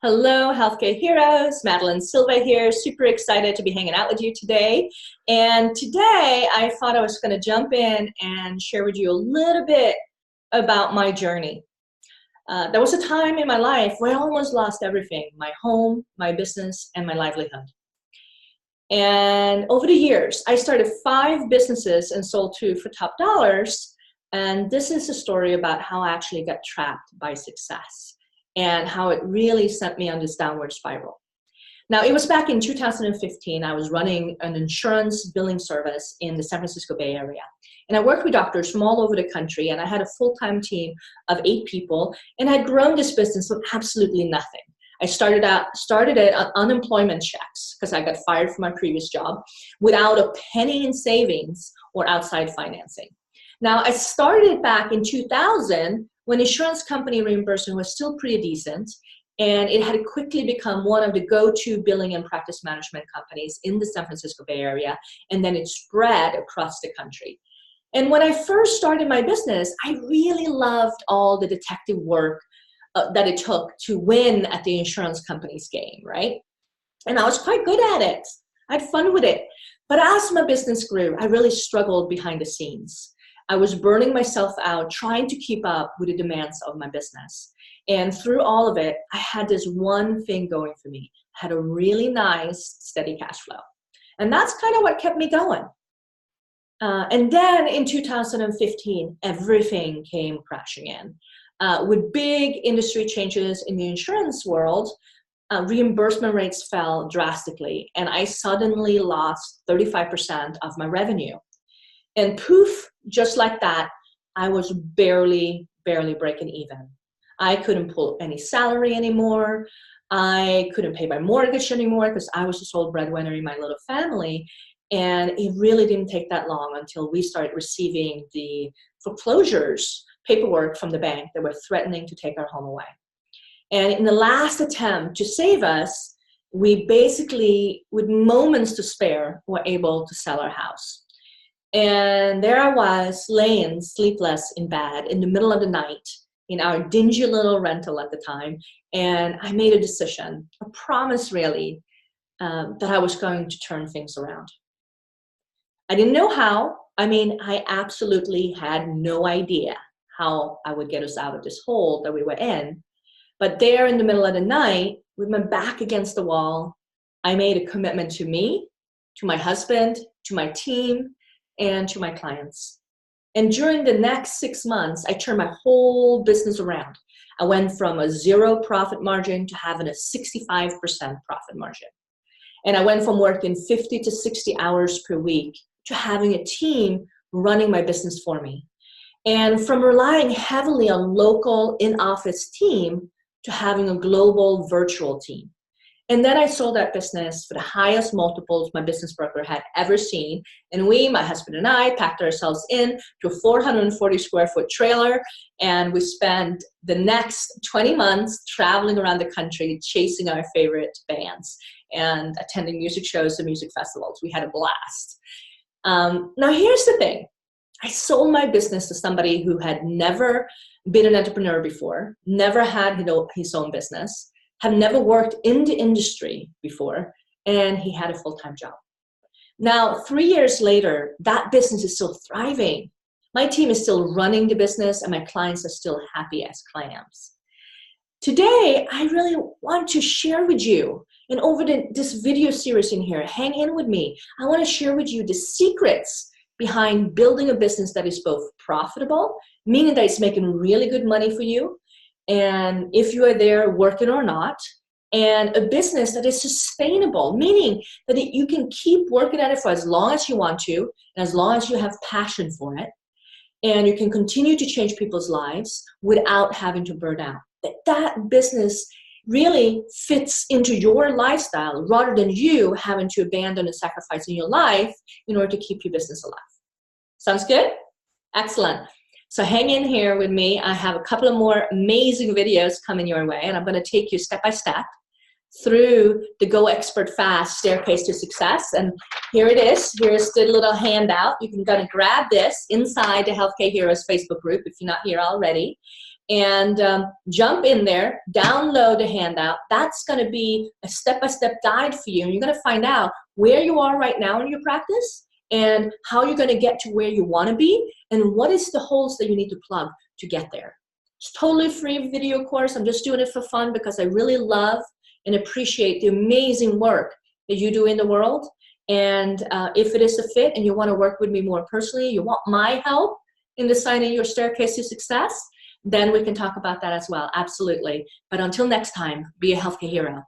Hello, Healthcare Heroes. Madeline Silva here. Super excited to be hanging out with you today. And today I thought I was going to jump in and share with you a little bit about my journey. There was a time in my life where I almost lost everything, my home, my business, and my livelihood. And over the years, I started 5 businesses and sold 2 for top dollars. And this is a story about how I actually got trapped by success and how it really sent me on this downward spiral. Now, it was back in 2015. I was running an insurance billing service in the San Francisco Bay Area. And I worked with doctors from all over the country, and I had a full-time team of 8 people, and I'd grown this business with absolutely nothing. I started it on unemployment checks because I got fired from my previous job without a penny in savings or outside financing. Now, I started back in 2000 when insurance company reimbursement was still pretty decent, and it had quickly become one of the go-to billing and practice management companies in the San Francisco Bay Area, and then it spread across the country. And when I first started my business, I really loved all the detective work that it took to win at the insurance company's game, right? And I was quite good at it. I had fun with it. But as my business grew, I really struggled behind the scenes. I was burning myself out trying to keep up with the demands of my business. And through all of it, I had this one thing going for me. I had a really nice, steady cash flow. And that's kind of what kept me going. And then in 2015, everything came crashing in. With big industry changes in the insurance world, reimbursement rates fell drastically, and I suddenly lost 35% of my revenue. And poof, just like that, I was barely breaking even. I couldn't pull any salary anymore. I couldn't pay my mortgage anymore because I was the sole breadwinner in my little family. And it really didn't take that long until we started receiving the foreclosures paperwork from the bank that were threatening to take our home away. And in the last attempt to save us, we basically, with moments to spare, were able to sell our house. And there I was, laying sleepless in bed in the middle of the night in our dingy little rental at the time. And I made a decision, a promise really, that I was going to turn things around. I didn't know how. I mean, I absolutely had no idea how I would get us out of this hole that we were in. But there in the middle of the night, with my back against the wall, I made a commitment to me, to my husband, to my team, and to my clients. And during the next 6 months, I turned my whole business around. I went from a 0 profit margin to having a 65% profit margin. And I went from working 50 to 60 hours per week to having a team running my business for me. And from relying heavily on local in-office team to having a global virtual team. And then I sold that business for the highest multiples my business broker had ever seen. And we, my husband and I, packed ourselves in to a 440 square foot trailer. And we spent the next 20 months traveling around the country, chasing our favorite bands and attending music shows and music festivals. We had a blast. Now here's the thing. I sold my business to somebody who had never been an entrepreneur before, never had his own business, had never worked in the industry before, and he had a full-time job. Now, 3 years later, that business is still thriving. My team is still running the business, and my clients are still happy as clams. Today, I really want to share with you, and over this video series in here, hang in with me. I want to share with you the secrets behind building a business that is both profitable, meaning that it's making really good money for you, and if you are there working or not, and a business that is sustainable, meaning that you can keep working at it for as long as you want to, and as long as you have passion for it, and you can continue to change people's lives without having to burn out. That business really fits into your lifestyle rather than you having to abandon and sacrifice in your life in order to keep your business alive. Sounds good? Excellent. So hang in here with me. I have a couple of more amazing videos coming your way, and I'm going to take you step by step through the Go Expert Fast Staircase to Success. And here it is. Here's the little handout. You can go and grab this inside the Healthcare Heroes Facebook group if you're not here already. and jump in there, download the handout. That's going to be a step-by-step guide for you. And you're going to find out where you are right now in your practice and how you're going to get to where you want to be and what is the holes that you need to plug to get there. It's totally free video course. I'm just doing it for fun because I really love and appreciate the amazing work that you do in the world. And if it is a fit and you want to work with me more personally, you want my help in designing your staircase to success, then we can talk about that as well. Absolutely. But until next time, be a healthcare hero.